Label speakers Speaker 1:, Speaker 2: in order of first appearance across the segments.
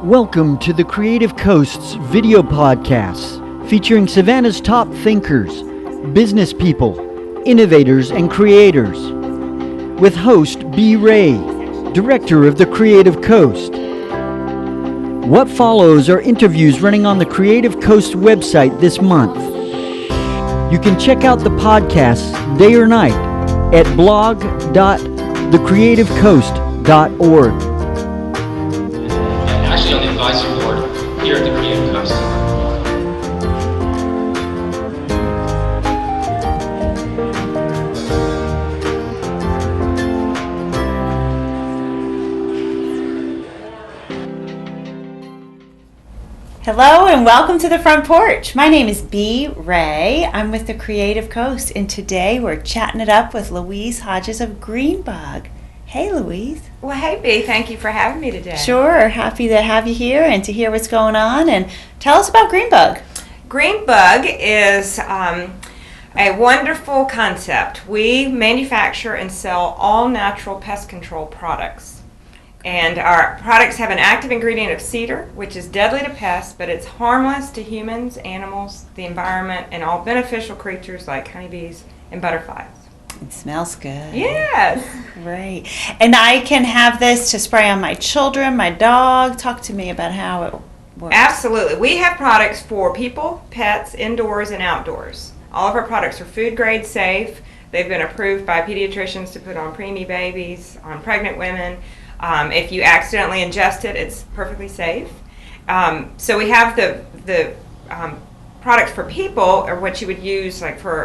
Speaker 1: Welcome to the Creative Coast's video podcasts featuring Savannah's top thinkers, business people, innovators, and creators. With host B. Ray, director of the Creative Coast. What follows are interviews running on the Creative Coast website this month. You can check out the podcasts day or night at blog.thecreativecoast.org.
Speaker 2: Actually on the advisory board here at the Creative Coast.
Speaker 3: Hello and welcome to the front porch. My name is B. Ray. I'm with the Creative Coast, and today we're chatting it up with Louise Hodges of Greenbug. Hey, Louise.
Speaker 4: Well, hey, B. Thank you for having me today.
Speaker 3: Sure. Happy to have you here and to hear what's going on. And tell us about Greenbug.
Speaker 4: Greenbug is a wonderful concept. We manufacture and sell all natural pest control products. And our products have an active ingredient of cedar, which is deadly to pests, but it's harmless to humans, animals, the environment, and all beneficial creatures like honeybees and butterflies.
Speaker 3: It smells good.
Speaker 4: Yes.
Speaker 3: Right. And I can have this to spray on my children, my dog. Talk to me about how it works.
Speaker 4: Absolutely. We have products for people, pets, indoors, and outdoors. All of our products are food grade safe. They've been approved by pediatricians to put on preemie babies, on pregnant women. If you accidentally ingest it, it's perfectly safe. So we have the products for people, or what you would use like for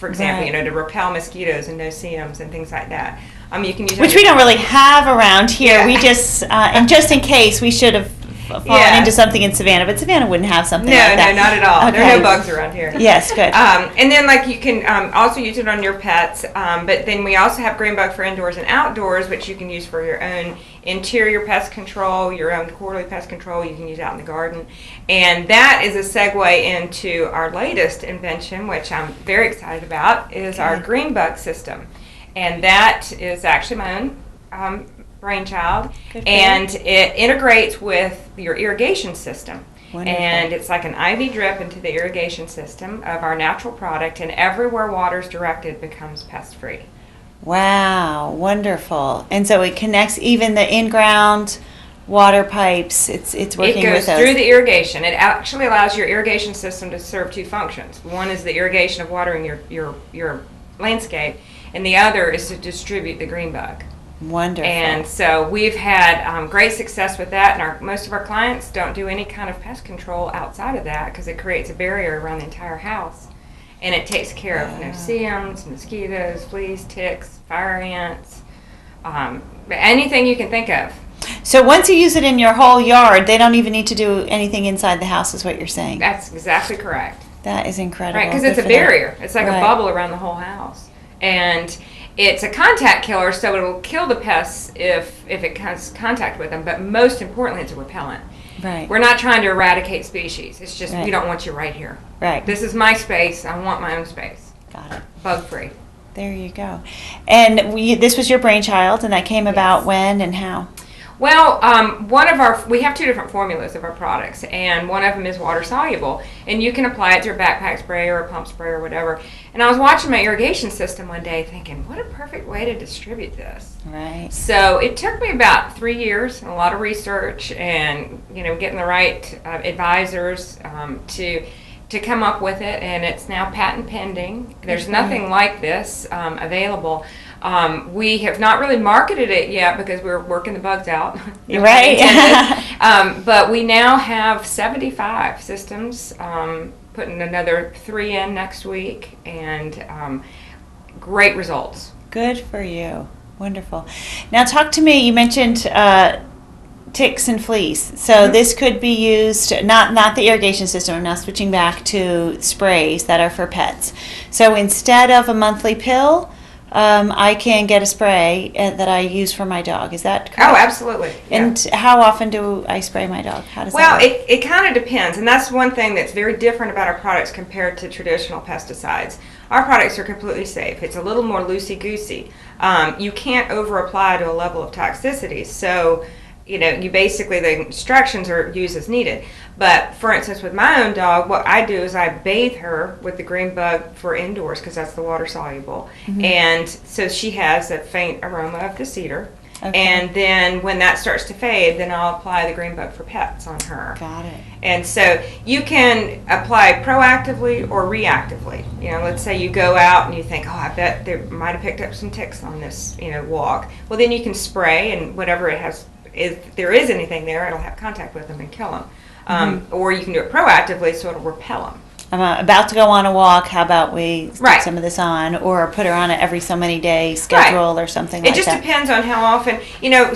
Speaker 4: example,
Speaker 3: Right.
Speaker 4: To repel mosquitoes and no-see-ums and things like that. You can use
Speaker 3: Which we don't really have around here.
Speaker 4: Yeah.
Speaker 3: We just, and just in case, we should have fallen into something in Savannah, but Savannah wouldn't have something like that.
Speaker 4: No, not at all.
Speaker 3: Okay.
Speaker 4: There are no bugs around here.
Speaker 3: Yes, good.
Speaker 4: And then you can also use it on your pets, but then we also have Greenbug for indoors and outdoors, which you can use for your own interior pest control, your own quarterly pest control. You can use out in the garden. And that is a segue into our latest invention, which I'm very excited about, is our Greenbug system. And that is actually my own brainchild, and it integrates with your irrigation system.
Speaker 3: Wonderful.
Speaker 4: And it's like an IV drip into the irrigation system of our natural product, and everywhere water's directed becomes pest-free.
Speaker 3: Wow, wonderful. And so it connects even the in-ground water pipes. It's working
Speaker 4: It
Speaker 3: with
Speaker 4: goes
Speaker 3: us.
Speaker 4: through the irrigation. It actually allows your irrigation system to serve two functions. One is the irrigation of watering your landscape, and the other is to distribute the green bug.
Speaker 3: Wonderful.
Speaker 4: And so we've had great success with that, and most of our clients don't do any kind of pest control outside of that because it creates a barrier around the entire house. And it takes care of no-see-ums, mosquitoes, fleas, ticks, fire ants, anything you can think of.
Speaker 3: So once you use it in your whole yard, they don't even need to do anything inside the house, is what you're saying.
Speaker 4: That's exactly correct.
Speaker 3: That is incredible.
Speaker 4: Right, because it's a barrier. It's like a bubble around the whole house. And it's a contact killer, so it'll kill the pests if it comes in contact with them. But most importantly, it's a repellent.
Speaker 3: Right.
Speaker 4: We're not trying to eradicate species. It's just
Speaker 3: Right.
Speaker 4: we don't want you right here.
Speaker 3: Right.
Speaker 4: This is my space. I want my own space.
Speaker 3: Got it.
Speaker 4: Bug free.
Speaker 3: There you go. And this was your brainchild, and that came about when and how?
Speaker 4: Well, we have two different formulas of our products, and one of them is water soluble, and you can apply it through a backpack spray or a pump spray or whatever. And I was watching my irrigation system one day thinking, what a perfect way to distribute this.
Speaker 3: Right.
Speaker 4: So it took me about 3 years and a lot of research and, getting the right advisors to come up with it, and it's now patent pending. There's nothing like this available. We have not really marketed it yet because we're working the bugs out.
Speaker 3: Right.
Speaker 4: But we now have 75 systems, putting another 3 in next week, and great results.
Speaker 3: Good for you. Wonderful. Now talk to me. You mentioned ticks and fleas. So this could be used, not the irrigation system. I'm now switching back to sprays that are for pets. So instead of a monthly pill, I can get a spray that I use for my dog. Is that correct?
Speaker 4: Oh, absolutely. Yeah.
Speaker 3: And how often do I spray my dog? How does
Speaker 4: Well,
Speaker 3: that work?
Speaker 4: it kind of depends, and that's one thing that's very different about our products compared to traditional pesticides. Our products are completely safe. It's a little more loosey-goosey. You can't over-apply to a level of toxicity, so you basically, the instructions are used as needed. But for instance, with my own dog, what I do is I bathe her with the green bug for indoors because that's the water soluble. And so she has a faint aroma of the cedar.
Speaker 3: Okay.
Speaker 4: And then when that starts to fade, then I'll apply the green bug for pets on her.
Speaker 3: Got it.
Speaker 4: And so you can apply proactively or reactively. Let's say you go out and you think, oh, I bet they might have picked up some ticks on this, walk. Well, then you can spray, and whatever it has, if there is anything there, it'll have contact with them and kill them. Or you can do it proactively, so it'll repel them.
Speaker 3: I'm about to go on a walk. How about we
Speaker 4: Right.
Speaker 3: put some of this on, or put her on it every so many day schedule or something like
Speaker 4: It just
Speaker 3: that?
Speaker 4: depends on how often.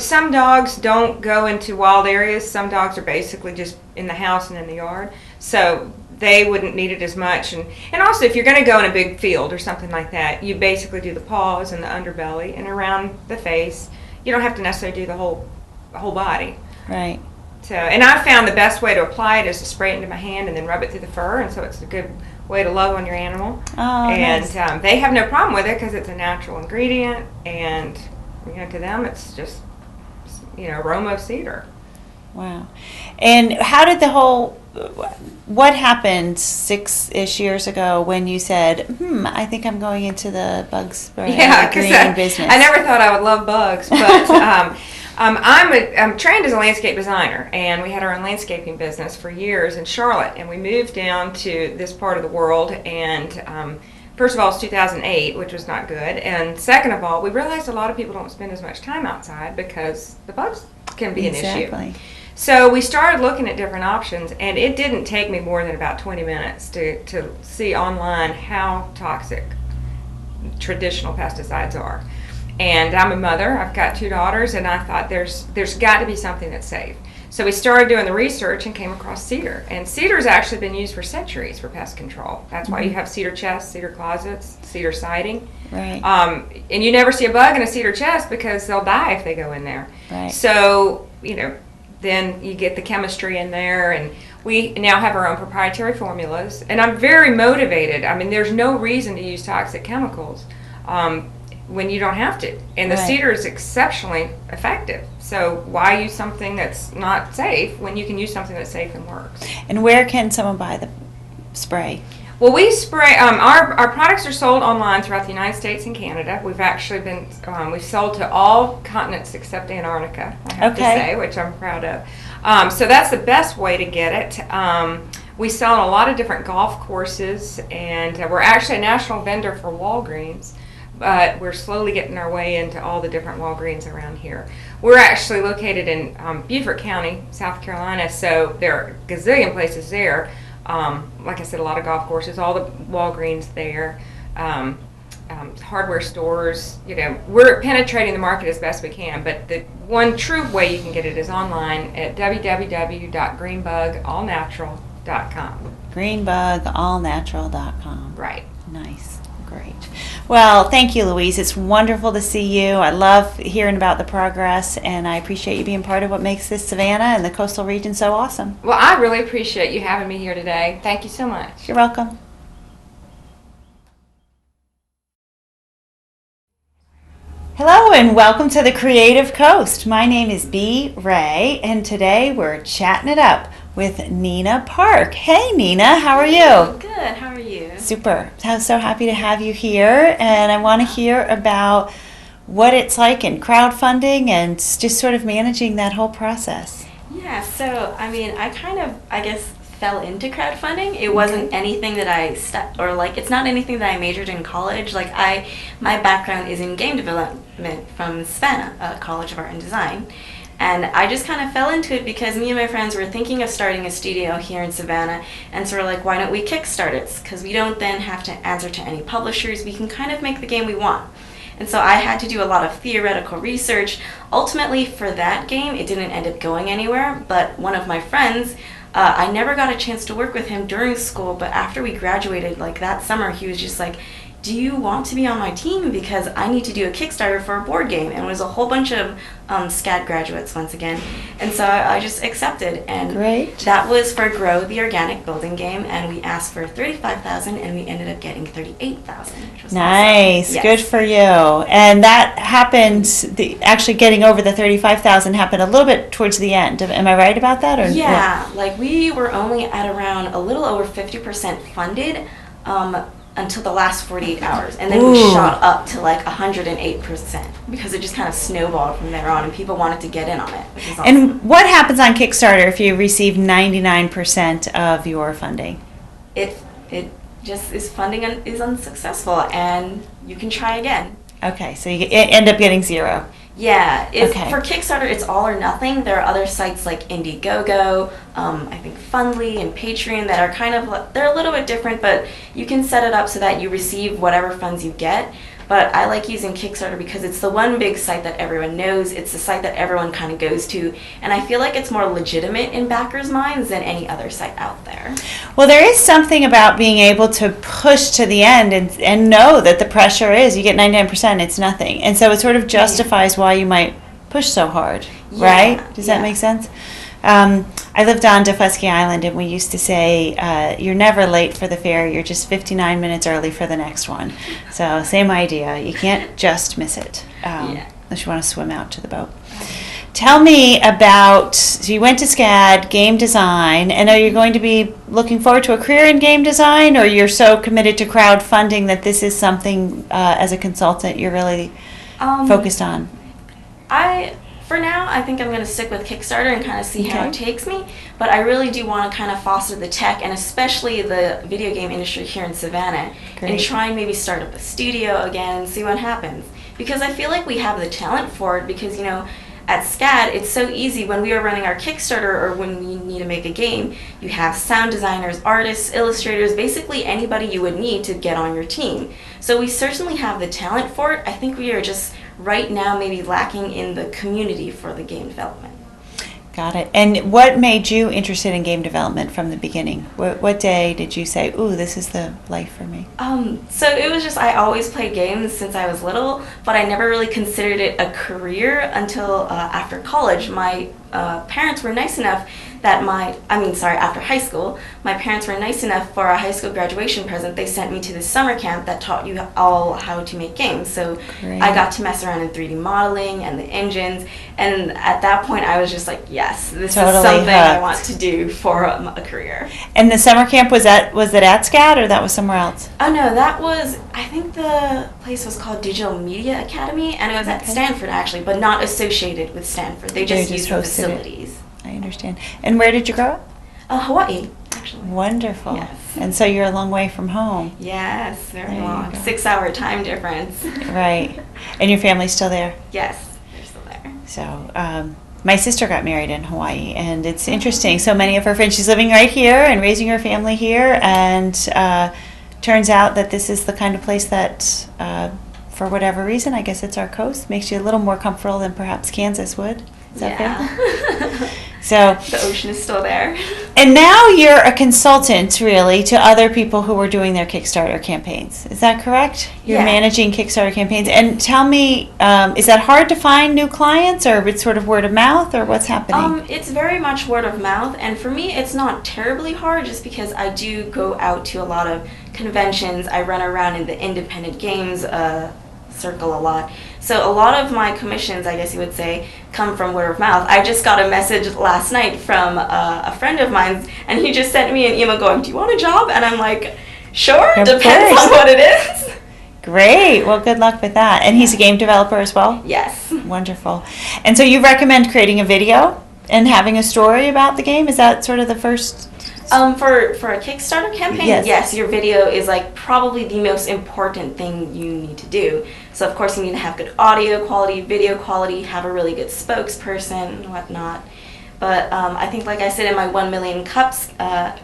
Speaker 4: Some dogs don't go into wild areas. Some dogs are basically just in the house and in the yard. So they wouldn't need it as much. And also, if you're going to go in a big field or something like that, you basically do the paws and the underbelly and around the face. You don't have to necessarily do the whole body.
Speaker 3: Right.
Speaker 4: So, and I found the best way to apply it is to spray it into my hand and then rub it through the fur, and so it's a good way to love on your animal.
Speaker 3: Oh,
Speaker 4: and
Speaker 3: nice.
Speaker 4: They have no problem with it because it's a natural ingredient, and to them it's just aroma of cedar.
Speaker 3: Wow. And how did what happened 6-ish years ago when you said, I think I'm going into the bug spray green business?
Speaker 4: I never thought I would love bugs, but I'm trained as a landscape designer, and we had our own landscaping business for years in Charlotte, and we moved down to this part of the world, and first of all, it's 2008, which was not good, and second of all, we realized a lot of people don't spend as much time outside because the bugs can be an issue. So we started looking at different options, and it didn't take me more than about 20 minutes to see online how toxic traditional pesticides are. And I'm a mother, I've got 2 daughters, and I thought there's got to be something that's safe. So we started doing the research and came across cedar. And cedar's actually been used for centuries for pest control. That's why you have cedar chests, cedar closets, cedar siding.
Speaker 3: Right.
Speaker 4: And you never see a bug in a cedar chest because they'll die if they go in there.
Speaker 3: Right.
Speaker 4: So, then you get the chemistry in there, and we now have our own proprietary formulas. And I'm very motivated. I mean, there's no reason to use toxic chemicals when you don't have to. And the cedar is exceptionally effective. So why use something that's not safe when you can use something that's safe and works?
Speaker 3: And where can someone buy the spray?
Speaker 4: Well, we spray, our products are sold online throughout the United States and Canada. We've actually been, we've sold to all continents except Antarctica, I have to say, which I'm proud of. So that's the best way to get it. We sell at a lot of different golf courses, and we're actually a national vendor for Walgreens, but we're slowly getting our way into all the different Walgreens around here. We're actually located in Beaufort County, South Carolina, so there are a gazillion places there. Like I said, a lot of golf courses, all the Walgreens there, hardware stores. We're penetrating the market as best we can, but the one true way you can get it is online at www.greenbugallnatural.com.
Speaker 3: Greenbugallnatural.com.
Speaker 4: Right.
Speaker 3: Nice. Great. Well, thank you, Louise. It's wonderful to see you. I love hearing about the progress, and I appreciate you being part of what makes this Savannah and the coastal region so awesome.
Speaker 4: Well, I really appreciate you having me here today. Thank you so much.
Speaker 3: You're welcome. Hello and welcome to the Creative Coast. My name is B. Ray, and today we're chatting it up with Nina Park. Hey Nina, how are you?
Speaker 5: Good, how are you?
Speaker 3: Super. I'm so happy to have you here, and I want to hear about what it's like in crowdfunding and just sort of managing that whole process.
Speaker 5: Yeah, so I guess fell into crowdfunding. It wasn't anything that it's not anything that I majored in college. My background is in game development from Savannah, College of Art and Design. And I just kind of fell into it because me and my friends were thinking of starting a studio here in Savannah, and so we're like, why don't we kickstart it? Because we don't then have to answer to any publishers. We can kind of make the game we want. And so I had to do a lot of theoretical research. Ultimately, for that game, it didn't end up going anywhere, but one of my friends, I never got a chance to work with him during school, but after we graduated, that summer, he was just like, do you want to be on my team? Because I need to do a Kickstarter for a board game. And it was a whole bunch of SCAD graduates once again. And so I just accepted. And
Speaker 3: Great.
Speaker 5: that was for Grow, the organic building game. And we asked for $35,000 and we ended up getting $38,000, which was
Speaker 3: Nice.
Speaker 5: awesome. Yes.
Speaker 3: Good for you. And that happened, actually getting over the $35,000 happened a little bit towards the end. Am I right about that? Or
Speaker 5: Yeah, like we were only at around a little over 50% funded until the last 48 hours. And then we
Speaker 3: Ooh.
Speaker 5: shot up to like 108% because it just kind of snowballed from there on and people wanted to get in on it, which is awesome.
Speaker 3: And what happens on Kickstarter if you receive 99% of your funding?
Speaker 5: It just is funding is unsuccessful and you can try again.
Speaker 3: Okay, so you end up getting zero.
Speaker 5: Yeah,
Speaker 3: Okay.
Speaker 5: For Kickstarter, it's all or nothing. There are other sites like Indiegogo, I think Fundly and Patreon that are kind of, they're a little bit different, but you can set it up so that you receive whatever funds you get. But I like using Kickstarter because it's the one big site that everyone knows. It's the site that everyone kind of goes to. And I feel like it's more legitimate in backers' minds than any other site out there.
Speaker 3: Well, there is something about being able to push to the end and know that the pressure is, you get 99%, it's nothing. And so it sort of justifies why you might push so hard,
Speaker 5: Yeah,
Speaker 3: right? Does that
Speaker 5: yeah.
Speaker 3: make sense? I lived on Defusky Island, and we used to say, you're never late for the ferry, you're just 59 minutes early for the next one. So same idea. You can't just miss it unless you want to swim out to the boat. Tell me about, so you went to SCAD, game design, and are you going to be looking forward to a career in game design, or you're so committed to crowdfunding that this is something, as a consultant, you're really focused on?
Speaker 5: For now, I think I'm going to stick with Kickstarter and kind of see how
Speaker 3: Okay.
Speaker 5: it takes me. But I really do want to kind of foster the tech and especially the video game industry here in Savannah and
Speaker 3: Great.
Speaker 5: try and maybe start up a studio again and see what happens. Because I feel like we have the talent for it because, you know, at SCAD, it's so easy when we are running our Kickstarter or when we need to make a game, you have sound designers, artists, illustrators, basically anybody you would need to get on your team. So we certainly have the talent for it. I think we are just right now maybe lacking in the community for the game development.
Speaker 3: Got it. And what made you interested in game development from the beginning? What day did you say, ooh, this is the life for me?
Speaker 5: So it was just, I always played games since I was little, but I never really considered it a career until after college. My parents were nice enough that after high school, my parents were nice enough for a high school graduation present. They sent me to this summer camp that taught you all how to make games. So
Speaker 3: Great.
Speaker 5: I got to mess around in 3D modeling and the engines. And at that point, I was just like, yes, this
Speaker 3: Totally
Speaker 5: is something I
Speaker 3: hooked.
Speaker 5: want to do for a career.
Speaker 3: And the summer camp, was it at SCAD or that was somewhere else?
Speaker 5: Oh no, that was, I think the place was called Digital Media Academy, and it was at
Speaker 3: Okay.
Speaker 5: Stanford actually, but not associated with Stanford. They just used the
Speaker 3: hosted it.
Speaker 5: facilities.
Speaker 3: I understand. And where did you grow up?
Speaker 5: Hawaii, actually.
Speaker 3: Wonderful.
Speaker 5: Yes.
Speaker 3: And so you're a long way from home.
Speaker 5: Yes, very
Speaker 3: There you
Speaker 5: long.
Speaker 3: go.
Speaker 5: 6-hour time difference.
Speaker 3: Right. And your family's still there?
Speaker 5: Yes, they're still there.
Speaker 3: So, my sister got married in Hawaii, and it's interesting. So many of her friends, she's living right here and raising her family here, and turns out that this is the kind of place that, for whatever reason, I guess it's our coast, makes you a little more comfortable than perhaps Kansas would. Is that fair? So,
Speaker 5: The ocean is still there.
Speaker 3: and now you're a consultant, really, to other people who are doing their Kickstarter campaigns. Is that correct? You're
Speaker 5: Yeah.
Speaker 3: managing Kickstarter campaigns. And tell me, is that hard to find new clients, or it's sort of word of mouth, or what's happening?
Speaker 5: It's very much word of mouth, and for me, it's not terribly hard just because I do go out to a lot of conventions. I run around in the independent games circle a lot. So a lot of my commissions, I guess you would say, come from word of mouth. I just got a message last night from a friend of mine, and he just sent me an email going, "Do you want a job?" And I'm like, "Sure,
Speaker 3: Of
Speaker 5: depends
Speaker 3: course.
Speaker 5: on what it is."
Speaker 3: Great. Well, good luck with that. And he's a game developer as well?
Speaker 5: Yes.
Speaker 3: Wonderful. And so you recommend creating a video and having a story about the game? Is that sort of the first?
Speaker 5: For a Kickstarter campaign,
Speaker 3: Yes.
Speaker 5: yes, your video is like probably the most important thing you need to do. So of course you need to have good audio quality, video quality, have a really good spokesperson and whatnot. But I think, like I said in my 1 Million Cups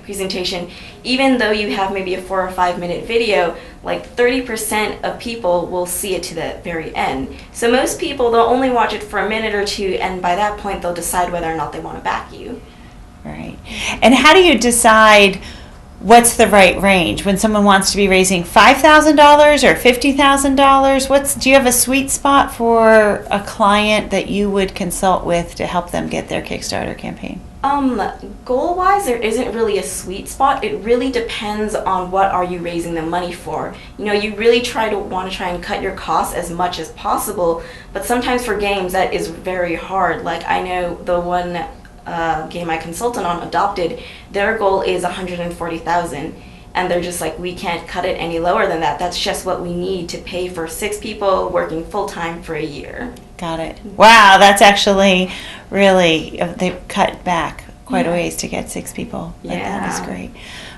Speaker 5: presentation, even though you have maybe a 4 or 5 minute video, like 30% of people will see it to the very end. So most people, they'll only watch it for a minute or two, and by that point they'll decide whether or not they want to back you.
Speaker 3: Right. And how do you decide what's the right range when someone wants to be raising $5,000 or $50,000? Do you have a sweet spot for a client that you would consult with to help them get their Kickstarter campaign?
Speaker 5: Goal-wise, there isn't really a sweet spot. It really depends on what are you raising the money for. You know, you really want to try and cut your costs as much as possible, but sometimes for games that is very hard. Like I know the one game I consulted on, Adopted, their goal is $140,000, and they're just like, we can't cut it any lower than that. That's just what we need to pay for 6 people working full-time for a year.
Speaker 3: Got it. Wow, that's actually really, they've cut back quite a ways to get 6 people.
Speaker 5: Yeah.
Speaker 3: That is great.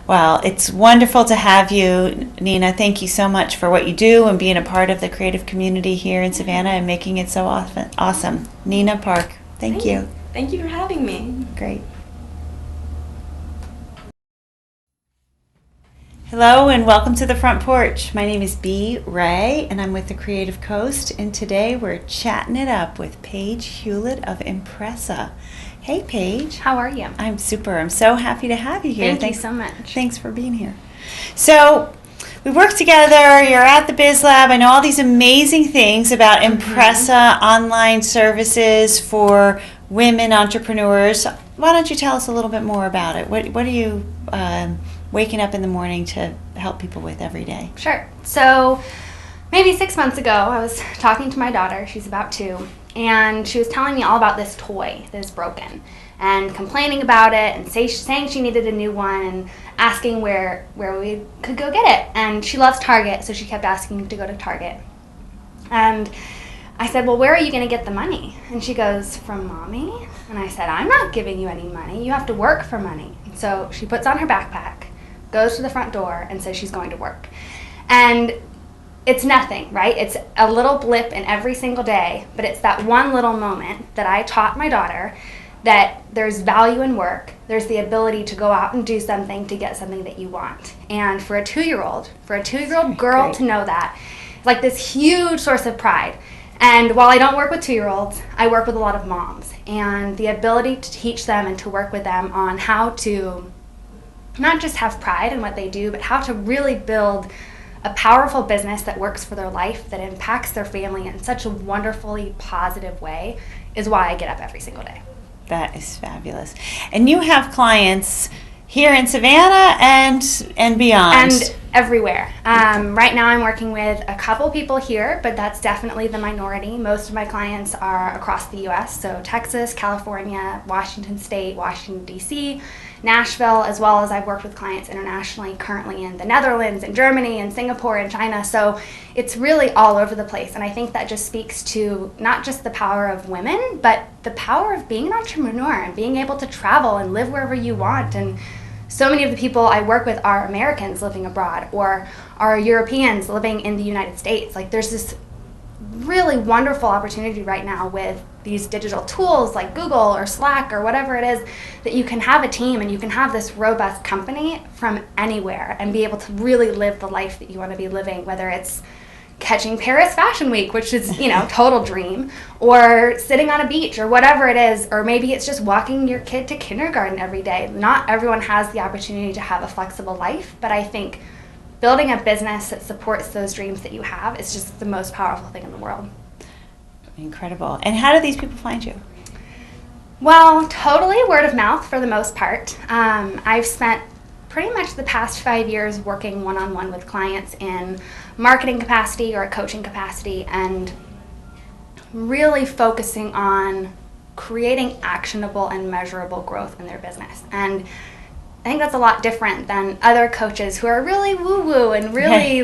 Speaker 3: Well, it's wonderful to have you, Nina. Thank you so much for what you do and being a part of the creative community here in Savannah and making it so awesome. Nina Park, thank you.
Speaker 5: Thank you for having me.
Speaker 3: Great. Hello and welcome to the front porch. My name is B. Ray and I'm with the Creative Coast, and today we're chatting it up with Paige Hewlitt of Impressa. Hey Paige.
Speaker 6: How are you?
Speaker 3: I'm super. I'm so happy to have you here.
Speaker 6: Thank you so much.
Speaker 3: Thanks for being here. So we work together. You're at the Biz Lab. I know all these amazing things about Impressa online services for women entrepreneurs. Why don't you tell us a little bit more about it? What are you waking up in the morning to help people with every day?
Speaker 6: Sure. So maybe 6 months ago, I was talking to my daughter. She's about 2. And she was telling me all about this toy that is broken and complaining about it and saying she needed a new one and asking where we could go get it. And she loves Target, so she kept asking to go to Target. And I said, well, where are you going to get the money? And she goes, from Mommy? And I said, I'm not giving you any money. You have to work for money. And so she puts on her backpack, goes to the front door, and says she's going to work. And it's nothing, right? It's a little blip in every single day, but it's that one little moment that I taught my daughter that there's value in work. There's the ability to go out and do something to get something that you want. And for a 2-year-old girl
Speaker 3: Great.
Speaker 6: to know that, like this huge source of pride. And while I don't work with 2-year-olds, I work with a lot of moms. And the ability to teach them and to work with them on how to not just have pride in what they do, but how to really build a powerful business that works for their life, that impacts their family in such a wonderfully positive way, is why I get up every single day.
Speaker 3: That is fabulous. And you have clients here in Savannah and beyond.
Speaker 6: And everywhere. Right now I'm working with a couple people here, but that's definitely the minority. Most of my clients are across the U.S., so Texas, California, Washington State, Washington, D.C., Nashville, as well as I've worked with clients internationally, currently in the Netherlands and Germany and Singapore and China. So it's really all over the place. And I think that just speaks to not just the power of women, but the power of being an entrepreneur and being able to travel and live wherever you want. And so many of the people I work with are Americans living abroad or are Europeans living in the United States. Like there's this really wonderful opportunity right now with these digital tools like Google or Slack or whatever it is, that you can have a team and you can have this robust company from anywhere and be able to really live the life that you want to be living, whether it's catching Paris Fashion Week, which is, total dream, or sitting on a beach or whatever it is, or maybe it's just walking your kid to kindergarten every day. Not everyone has the opportunity to have a flexible life, but I think building a business that supports those dreams that you have is just the most powerful thing in the world.
Speaker 3: Incredible. And how do these people find you?
Speaker 6: Well, totally word of mouth for the most part. I've spent pretty much the past 5 years working one-on-one with clients in marketing capacity or a coaching capacity and really focusing on creating actionable and measurable growth in their business. And I think that's a lot different than other coaches who are really woo-woo and really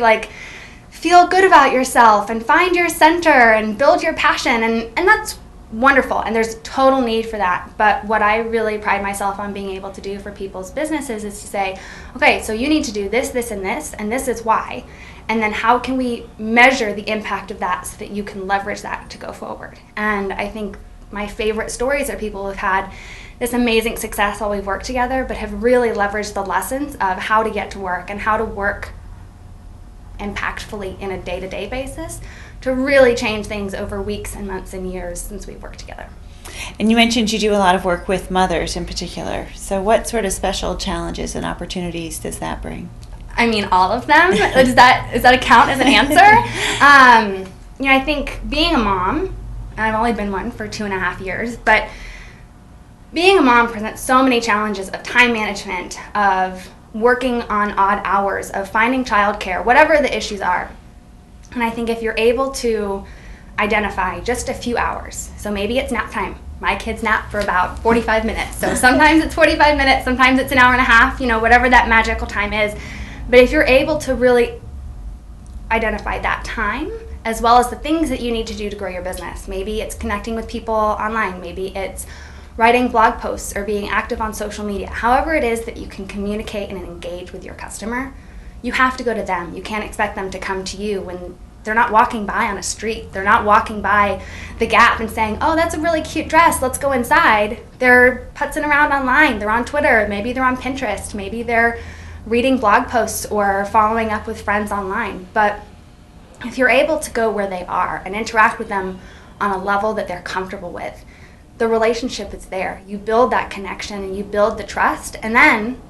Speaker 6: feel good about yourself and find your center and build your passion. And that's wonderful. And there's total need for that. But what I really pride myself on being able to do for people's businesses is to say, okay, so you need to do this, this, and this is why. And then how can we measure the impact of that so that you can leverage that to go forward? And I think my favorite stories are people who've had this amazing success while we've worked together, but have really leveraged the lessons of how to get to work and how to work impactfully in a day-to-day basis to really change things over weeks and months and years since we've worked together.
Speaker 3: And you mentioned you do a lot of work with mothers in particular. So what sort of special challenges and opportunities does that bring?
Speaker 6: I mean, all of them. Does that count as an answer? I think being a mom, and I've only been one for 2.5 years, but being a mom presents so many challenges of time management, of working on odd hours, of finding childcare, whatever the issues are. And I think if you're able to identify just a few hours, so maybe it's nap time. My kids nap for about 45 minutes. So sometimes it's 45 minutes, sometimes it's an hour and a half, whatever that magical time is. But if you're able to really identify that time, as well as the things that you need to do to grow your business. Maybe it's connecting with people online. Maybe it's writing blog posts or being active on social media. However it is that you can communicate and engage with your customer, you have to go to them. You can't expect them to come to you when they're not walking by on a street. They're not walking by the Gap and saying, oh, that's a really cute dress, let's go inside. They're putzing around online. They're on Twitter. Maybe they're on Pinterest. Maybe they're reading blog posts or following up with friends online. But if you're able to go where they are and interact with them on a level that they're comfortable with, the relationship is there. You build that connection and you build the trust, and then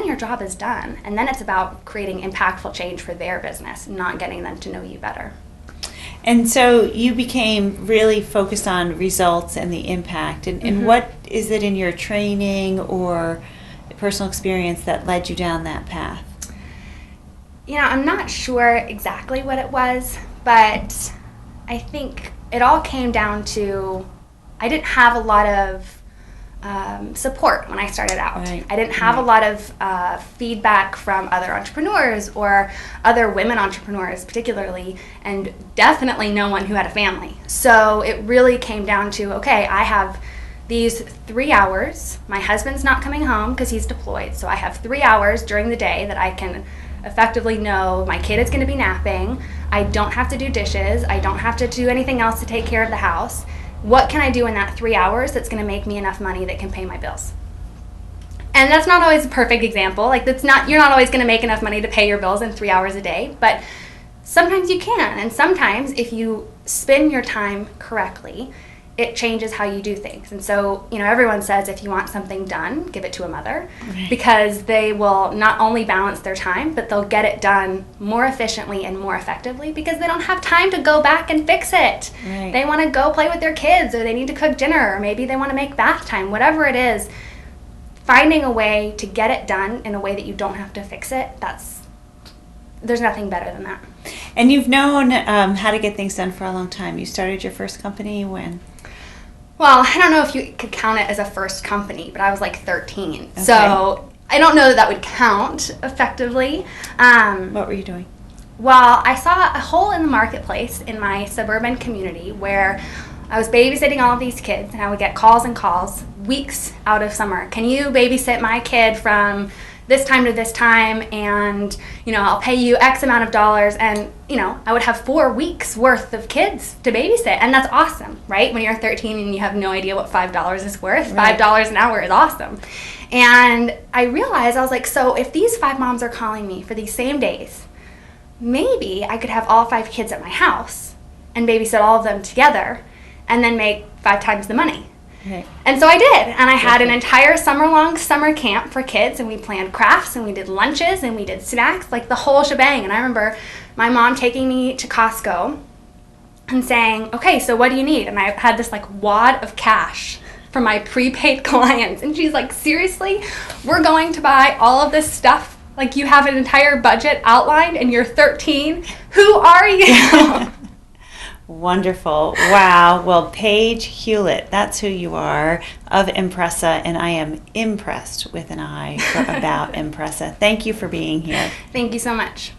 Speaker 6: your job is done. And then it's about creating impactful change for their business, not getting them to know you better.
Speaker 3: And so you became really focused on results and the impact. And what is it in your training or personal experience that led you down that path?
Speaker 6: I'm not sure exactly what it was, but I think it all came down to I didn't have a lot of support when I started out.
Speaker 3: Right.
Speaker 6: I didn't have a lot of feedback from other entrepreneurs or other women entrepreneurs particularly, and definitely no one who had a family. So it really came down to, okay, I have these 3 hours. My husband's not coming home because he's deployed, so I have 3 hours during the day that I can effectively know my kid is going to be napping. I don't have to do dishes. I don't have to do anything else to take care of the house. What can I do in that 3 hours that's going to make me enough money that can pay my bills? And that's not always a perfect example. You're not always going to make enough money to pay your bills in 3 hours a day, but sometimes you can. And sometimes if you spend your time correctly, it changes how you do things. And so, everyone says if you want something done, give it to a mother, because they will not only balance their time, but they'll get it done more efficiently and more effectively because they don't have time to go back and fix it.
Speaker 3: Right.
Speaker 6: They want to go play with their kids, or they need to cook dinner, or maybe they want to make bath time, whatever it is. Finding a way to get it done in a way that you don't have to fix it, there's nothing better than that.
Speaker 3: And you've known how to get things done for a long time. You started your first company when?
Speaker 6: Well, I don't know if you could count it as a first company, but I was like 13.
Speaker 3: Okay.
Speaker 6: So I don't know that would count effectively.
Speaker 3: What were you doing?
Speaker 6: Well, I saw a hole in the marketplace in my suburban community where I was babysitting all of these kids, and I would get calls and calls weeks out of summer. Can you babysit my kid from this time to this time, and I'll pay you X amount of dollars, and I would have 4 weeks worth of kids to babysit, and that's awesome, right? When you're 13 and you have no idea what $5 is worth,
Speaker 3: right.
Speaker 6: $5 an hour is awesome. And I realized, I was like, so if these 5 moms are calling me for these same days, maybe I could have all 5 kids at my house and babysit all of them together and then make 5 times the money.
Speaker 3: Right.
Speaker 6: And so I did, and I had an entire summer-long summer camp for kids, and we planned crafts, and we did lunches, and we did snacks, like the whole shebang. And I remember my mom taking me to Costco and saying, okay, so what do you need? And I had this wad of cash for my prepaid clients, and she's like, seriously? We're going to buy all of this stuff? You have an entire budget outlined, and you're 13? Who are you?
Speaker 3: Wonderful. Wow. Well, Paige Hewlitt, that's who you are, of Impressa, and I am impressed with an I for about Impressa. Thank you for being here.
Speaker 6: Thank you so much.